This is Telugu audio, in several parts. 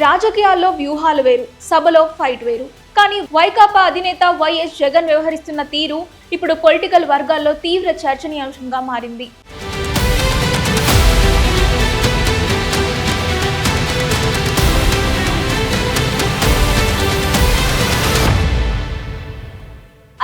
రాజకీయాల్లో వ్యూహాలు వేరు, సభలో ఫైట్ వేరు. కానీ వైకాపా అధినేత వైఎస్ జగన్ వ్యవహరిస్తున్న తీరు ఇప్పుడు పొలిటికల్ వర్గాల్లో తీవ్ర చర్చనీయాంశంగా మారింది.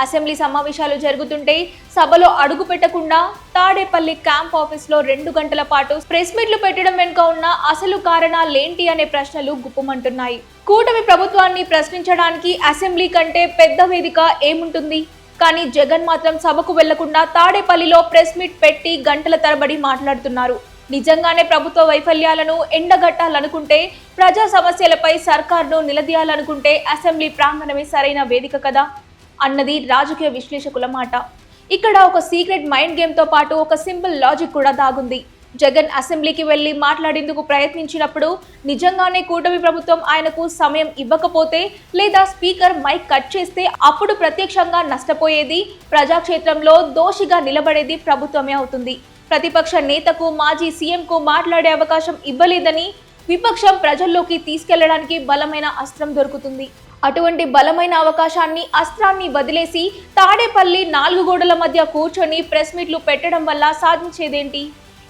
అసెంబ్లీ సమావేశాలు జరుగుతుంటే సభలో అడుగు పెట్టకుండా తాడేపల్లి క్యాంప్ ఆఫీస్లో 2 గంటల పాటు ప్రెస్ మీట్లు పెట్టడం వెనుక ఉన్న అసలు కారణాలేంటి అనే ప్రశ్నలు గుప్పమంటున్నాయి. కూటమి ప్రభుత్వాన్ని ప్రశ్నించడానికి అసెంబ్లీ కంటే పెద్ద వేదిక ఏముంటుంది? కానీ జగన్ మాత్రం సభకు వెళ్లకుండా తాడేపల్లిలో ప్రెస్ మీట్ పెట్టి గంటల తరబడి మాట్లాడుతున్నారు. నిజంగానే ప్రభుత్వ వైఫల్యాలను ఎండగట్టాలనుకుంటే, ప్రజా సమస్యలపై సర్కార్ను నిలదీయాలనుకుంటే అసెంబ్లీ ప్రాంగణమే సరైన వేదిక కదా అన్నది రాజకీయ విశ్లేషకుల మాట. ఇక్కడ ఒక సీక్రెట్ మైండ్ గేమ్ తో పాటు ఒక సింపుల్ లాజిక్ కూడా దాగుంది. జగన్ అసెంబ్లీకి వెళ్లి మాట్లాడేందుకు ప్రయత్నించినప్పుడు నిజంగానే కూటమి ప్రభుత్వం ఆయనకు సమయం ఇవ్వకపోతే, లేదా స్పీకర్ మైక్ కట్ చేస్తే అప్పుడు ప్రత్యక్షంగా నష్టపోయేది, ప్రజాక్షేత్రంలో దోషిగా నిలబడేది ప్రభుత్వమే అవుతుంది. ప్రతిపక్ష నేతకు, మాజీ సీఎంకు మాట్లాడే అవకాశం ఇవ్వలేదని విపక్షం ప్రజల్లోకి తీసుకెళ్లడానికి బలమైన అస్త్రం దొరుకుతుంది. అటువంటి బలమైన అవకాశాన్ని, అస్త్రాన్ని వదిలేసి తాడేపల్లి 4 గోడల మధ్య కూర్చొని ప్రెస్ మీట్లు పెట్టడం వల్ల సాధించేదేంటి?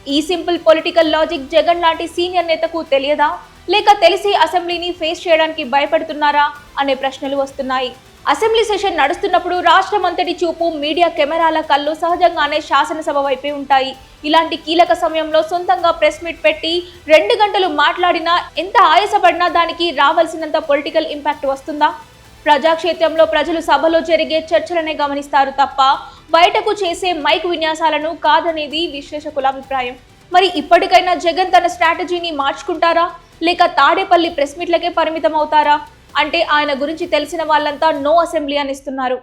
ఈ సింపుల్ పొలిటికల్ లాజిక్ జగన్ లాంటి సీనియర్ నేతకు తెలియదా? లేక తెలిసి అసెంబ్లీని ఫేస్ చేయడానికి భయపడుతున్నారా అనే ప్రశ్నలు వస్తున్నాయి. అసెంబ్లీ సెషన్ నడుస్తున్నప్పుడు రాష్ట్రమంతటి చూపు, మీడియా కెమెరాల కళ్ళు సహజంగానే శాసనసభ వైపే ఉంటాయి. ఇలాంటి కీలక సమయంలో సొంతంగా ప్రెస్ మీట్ పెట్టి 2 గంటలు మాట్లాడినా, ఎంత ఆయాసపడినా దానికి రావాల్సినంత పొలిటికల్ ఇంపాక్ట్ వస్తుందా? ప్రజాక్షేత్రంలో ప్రజలు సభలో జరిగే చర్చలనే గమనిస్తారు తప్ప బయటకు చేసే మైక్ విన్యాసాలను కాదనేది విశ్లేషకుల అభిప్రాయం. మరి ఇప్పటికైనా జగన్ తన స్ట్రాటజీని మార్చుకుంటారా, లేక తాడేపల్లి ప్రెస్ మీట్లకే పరిమితం అవుతారా? అంటే ఆయన గురించి తెలిసిన వాళ్ళంతా నో అసెంబ్లీ అని ఇస్తున్నారు.